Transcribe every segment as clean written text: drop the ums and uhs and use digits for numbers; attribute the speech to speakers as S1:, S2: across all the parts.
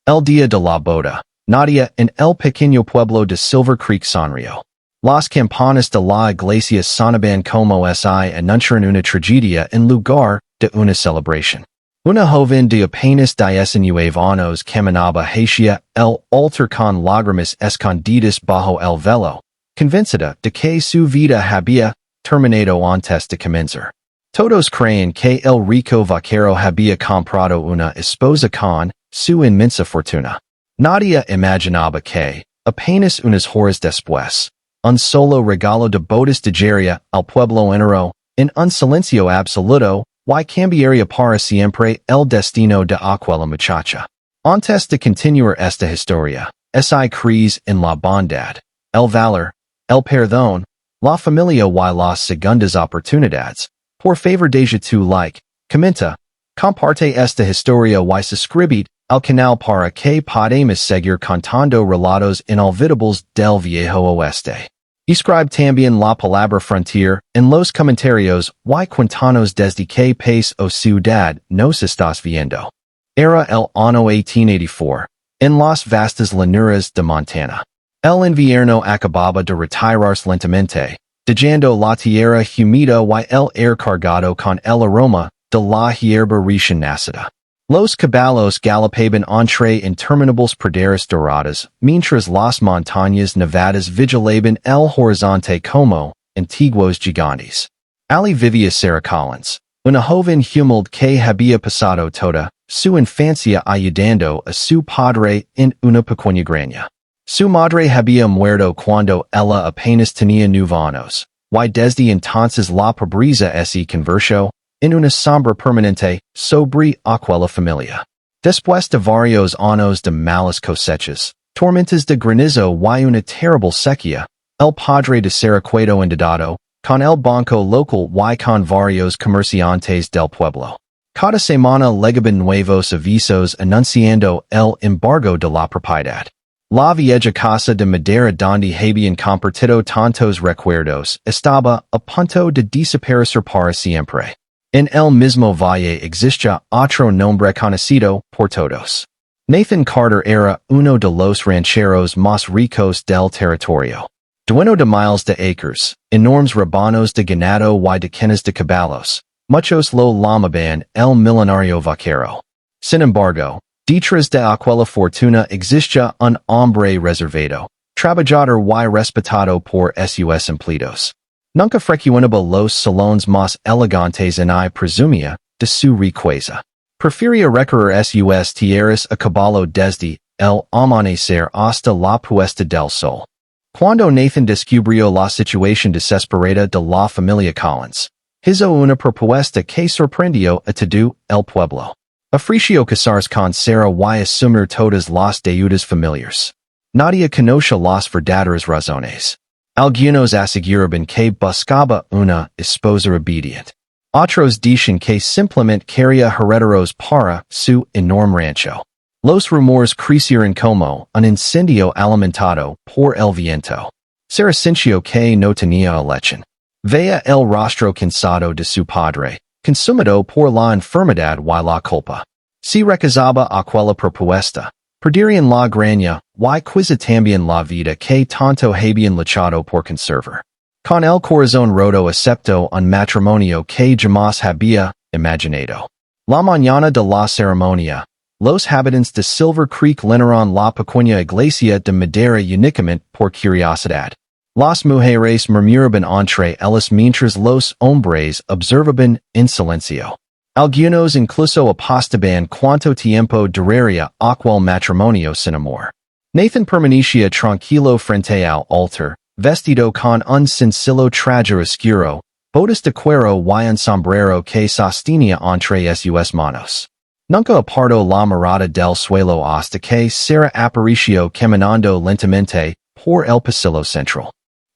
S1: El Día de la Boda, Nadia en el pequeño pueblo de Silver Creek Sonrio. Las campanas de la iglesia sonaban como si anunciaran una tragedia en lugar de una celebración. Una joven de apenas 19 años caminaba hacia el altar con lágrimas escondidas bajo el velo, convencida de que su vida había terminado antes de comenzar. Todos creen que el rico vaquero había comprado una esposa con su inmensa fortuna. Nadia imaginaba que, apenas unas horas después, un solo regalo de bodas llegaría al pueblo entero, en un silencio absoluto, y cambiaría para siempre el destino de aquella muchacha. Antes de continuar esta historia, si crees en la bondad, el valor, el perdón, la familia y las segundas oportunidades, por favor deja tu like, comenta, comparte esta historia y suscribite al canal para que podamos seguir contando relatos inolvidables del Viejo Oeste. Escribe también la palabra frontier en los comentarios y cuéntanos desde qué país o ciudad nos estás viendo. Era el año 1884, en las vastas llanuras de Montana. El invierno acababa de retirarse lentamente, dejando la tierra húmeda y el aire cargado con el aroma de la hierba recién nacida. Los caballos galopaban entre interminables praderas doradas, mientras las montañas nevadas vigilaban el horizonte como antiguos gigantes. Ali vivía Sarah Collins, una joven humilde que había pasado toda su infancia ayudando a su padre en una pequeña granja. Su madre había muerto cuando ella apenas tenía 9 años, y desde entonces la pobreza se convirtió en una sombra permanente sobre aquella familia. Después de varios años de malas cosechas, tormentas de granizo y una terrible sequía, el padre de Sarah quedó endeudado con el banco local y con varios comerciantes del pueblo. Cada semana llegaban nuevos avisos anunciando el embargo de la propiedad. La vieja casa de madera donde habían compartido tantos recuerdos estaba a punto de desaparecer para siempre. En el mismo valle existía otro nombre conocido por todos. Nathan Carter era uno de los rancheros más ricos del territorio. Dueño de miles de acres, enormes rebanos de ganado y decenas de caballos, muchos lo llamaban el millonario vaquero. Sin embargo, detrás de aquella fortuna existía un hombre reservado, trabajador y respetado por sus empleados. Nunca frecuentaba los salones más elegantes y presumía de su riqueza. Prefería recorrer sus tierras a caballo desde el amanecer hasta la puesta del sol. Cuando Nathan descubrió la situación desesperada de la familia Collins, hizo una propuesta que sorprendió a todo el pueblo. Ofreció casarse con Sarah y asumir todas las deudas familiares. Nadia conoce las verdaderas razones. Algunos aseguraban que buscaba una esposa obediente. Otros dicen que simplemente quería herederos para su enorme rancho. Los rumores crecieron como un incendio alimentado por el viento. Sarah sintió que no tenía elección. Veía el rostro cansado de su padre, consumido por la enfermedad y la culpa. Si rechazaba aquella propuesta, perderían la granja y quizá también la vida que tanto habían luchado por conservar. Con el corazón roto aceptó un matrimonio que jamás había imaginado. La mañana de la ceremonia, los habitantes de Silver Creek llenaron la pequeña iglesia de madera únicamente por curiosidad. Las mujeres murmuraban entre ellas mientras los hombres observaban en silencio. Algunos incluso apostaban cuánto tiempo duraría aquel matrimonio sin amor. Nathan permanecía tranquilo frente al altar, vestido con un sencillo traje oscuro, botas de cuero y un sombrero que sostenía entre sus manos. Nunca apartó la mirada del suelo hasta que Sarah apareció caminando lentamente por el pasillo central.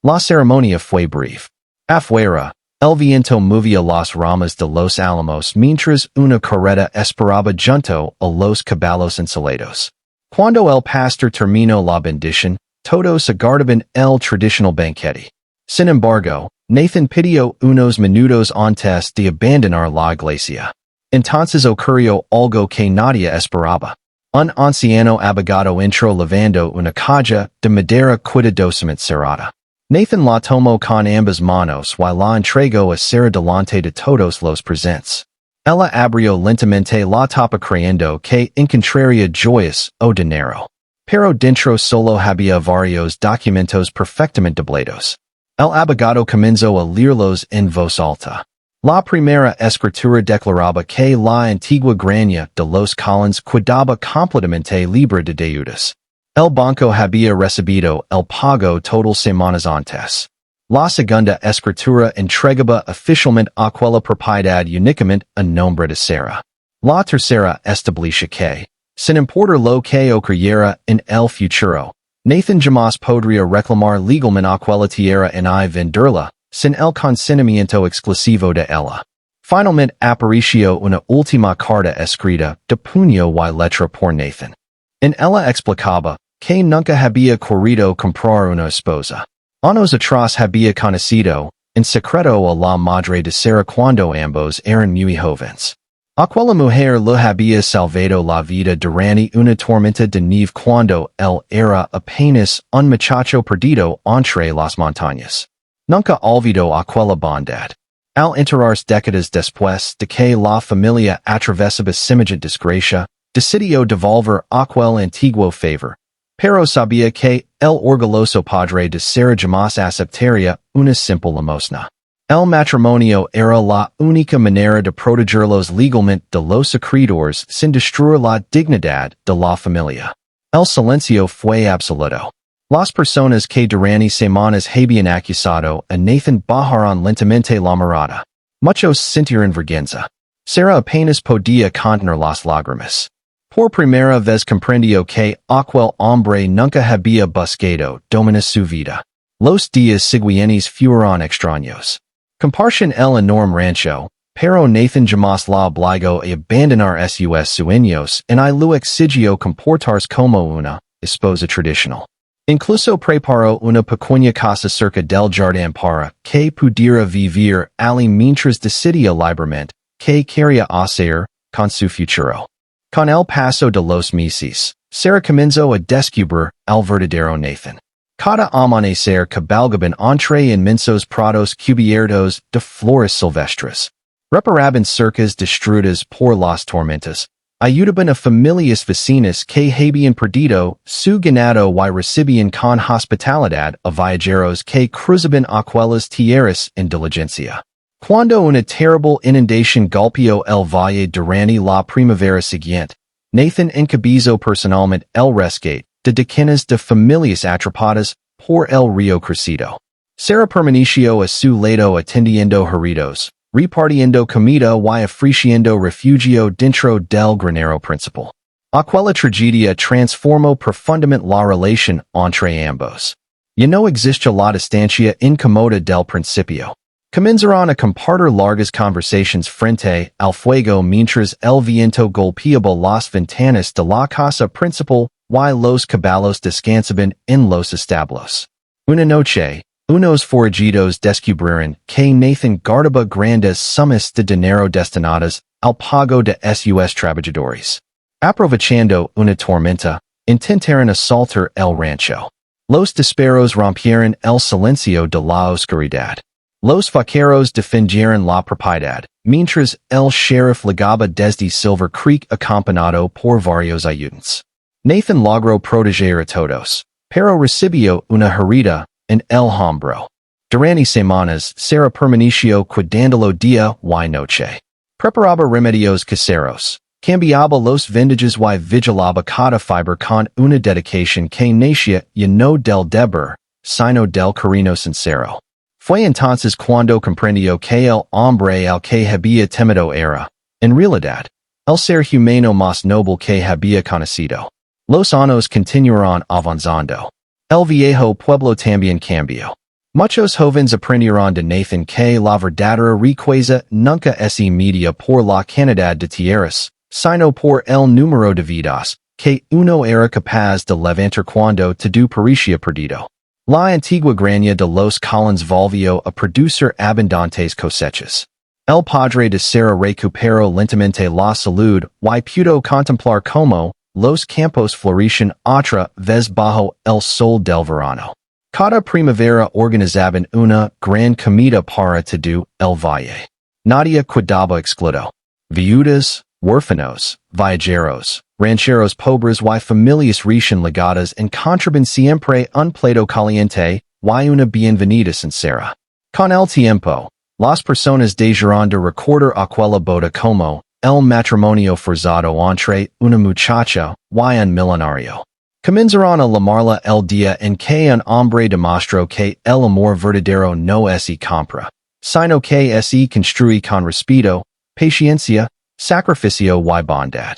S1: La ceremonia fue breve. Afuera, el viento movía las ramas de los álamos mientras una carreta esperaba junto a los caballos ensalados. Cuando el pastor terminó la bendición, todos aguardaban el tradicional banquete. Sin embargo, Nathan pidió unos minutos antes de abandonar la iglesia. Entonces ocurrió algo que nadie esperaba. Un anciano abogado intro lavando una caja de madera cuidadosamente cerrada. Nathan la tomó con ambas manos y la entregó a Sara delante de todos los presentes. Ella abrió lentamente la tapa creyendo que encontraría joyas o dinero. Pero dentro solo había varios documentos perfectamente doblados. El abogado comenzó a leerlos en voz alta. La primera escritura declaraba que la antigua granja de los Collins quedaba completamente libre de deudas. El banco había recibido el pago total semanas antes. La segunda escritura entregaba oficialmente aquella propiedad únicamente a nombre de Sara. La tercera establecia que, sin importar lo que ocurriera en el futuro, Nathan jamás podría reclamar legalmente aquella tierra y venderla, sin el consentimiento exclusivo de ella. Finalmente apareció una última carta escrita de puño y letra por Nathan. En ella explicaba que nunca había querido comprar una esposa. Años atrás había conocido, en secreto a la madre de Sara cuando ambos eran muy jóvenes. Aquella mujer le había salvado la vida durante una tormenta de nieve cuando él era apenas un muchacho perdido entre las montañas. Nunca olvidó aquella bondad. Al enterarse décadas después de que la familia atravesaba semejante desgracia, decidió devolver aquel antiguo favor. Pero sabía que el orgulloso padre de Sara jamás aceptaría una simple limosna. El matrimonio era la única manera de protegerlos legalmente de los acreedores sin destruir la dignidad de la familia. El silencio fue absoluto. Las personas que durante semanas habían acusado a Nathan bajaron lentamente la mirada. Muchos sintieron vergüenza. Sara apenas podía contener las lágrimas. Por primera vez comprendió que aquel hombre nunca había buscado dominar su vida. Los días siguientes fueron extraños. Compartían el enorme rancho, pero Nathan jamás la obligó a abandonar sus sueños y lo exigió comportarse como una esposa tradicional. Incluso preparó una pequeña casa cerca del jardín para que pudiera vivir allí mientras decidía libremente que quería hacer con su futuro. Con el paso de los meses, Sara comenzó a descubrir el verdadero Nathan. Cada amanecer cabalgaban entre inmensos prados cubiertos de flores silvestres. Reparaban cercas destruidas por las tormentas. Ayudaban a familias vecinas que habían perdido su ganado y recibían con hospitalidad a viajeros que cruzaban aquellas tierras en diligencia. Cuando una terrible inundación golpeó el valle durante la primavera siguiente, Nathan encabezó personalmente el rescate de decenas de familias atrapadas por el río crecido. Sara permaneció a su lado atendiendo heridos, repartiendo comida y ofreciendo refugio dentro del granero principal. Aquella tragedia transformó profundamente la relación entre ambos. Ya no existe la distancia incómoda del principio. Comenzaron a compartir largas conversaciones frente al fuego mientras el viento golpeaba las ventanas de la casa principal y los caballos descansaban en los establos. Una noche, unos forajidos descubrieron que Nathan guardaba grandes sumas de dinero destinadas al pago de sus trabajadores. Aprovechando una tormenta, intentaron asaltar el rancho. Los disparos rompieron el silencio de la oscuridad. Los vaqueros defendieron la propiedad, mientras el sheriff llegaba desde Silver Creek acompañado por varios ayudantes. Nathan logró proteger a todos, pero recibió una herida en el hombro. Durante semanas, Sara permaneció cuidándolo día y noche. Preparaba remedios caseros, cambiaba los vendajes y vigilaba cada fibra con una dedicación que nacía ya no del deber, sino del cariño sincero. Fue entonces cuando comprendió que el hombre al que había temido era, en realidad, el ser humano más noble que había conocido. Los años continuaron avanzando. El viejo pueblo también cambió. Muchos jóvenes aprendieron de Nathan que la verdadera riqueza nunca es medida por la cantidad de tierras, sino por el número de vidas que uno era capaz de levantar cuando todo parecía perdido. La antigua granja de los Collins volvió a producir abundantes cosechas. El padre de Sara recuperó lentamente la salud y pudo contemplar cómo los campos florecen otra vez bajo el sol del verano. Cada primavera organizaban una gran comida para todo el valle. Nadie quedaba excluido. Viudas, huérfanos, viajeros, rancheros pobres y familias recién legadas encontraban siempre un plato caliente y una bienvenida sincera. Con el tiempo, las personas dejaron de recordar aquella boda como el matrimonio forzado entre una muchacha y un millonario. Comenzaron a llamarla el día en que un hombre demostró que el amor verdadero no es y compra, sino que es y construye con respeto, paciencia, sacrificio y bondad.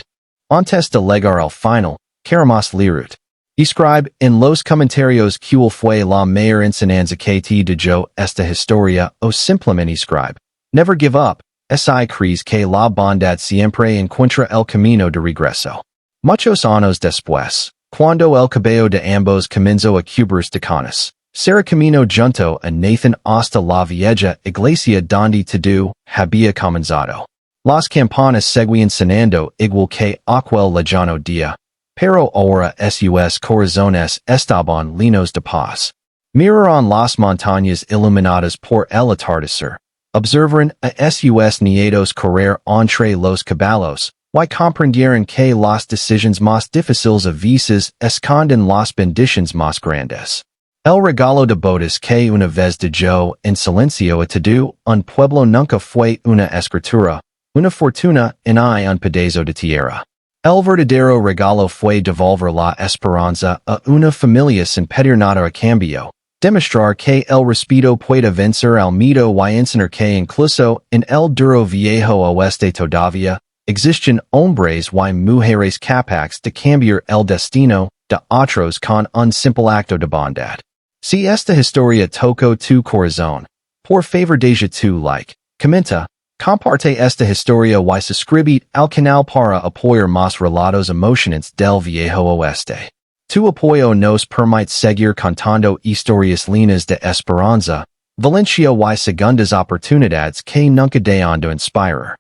S1: Antes de llegar al final, queremos leerut. Escribe en los comentarios cuál fue la mayor enseñanza que te dejó esta historia o simplemente escribe. Never give up, si crees que la bondad siempre encuentra el camino de regreso. Muchos años después, cuando el cabello de ambos comenzó a cubrirse de canas, Sarah caminó junto a Nathan hasta la vieja iglesia donde todo había comenzado. Las campanas seguían sonando igual que aquel lejano día, pero ahora sus corazones estaban llenos de paz. Miraron las montañas iluminadas por el atardecer, observaron a sus nietos correr entre los caballos, y comprendieron que las decisiones más difíciles a veces esconden las bendiciones más grandes. El regalo de bodas que una vez dejó en silencio a todo un pueblo nunca fue una escritura, una fortuna ni un pedazo de tierra. El verdadero regalo fue devolver la esperanza a una familia sin pedir nada a cambio, demostrar que el respeto puede vencer al miedo y enseñar que incluso en el duro viejo oeste todavía existen hombres y mujeres capaces de cambiar el destino de otros con un simple acto de bondad. Si esta historia tocó tu corazón, por favor deja tu like, comenta, comparte esta historia y suscribite al canal para apoyar más relatos emocionantes del Viejo Oeste. Tu apoyo nos permite seguir contando historias llenas de esperanza, Valencia y segundas oportunidades que nunca dejan de inspirar.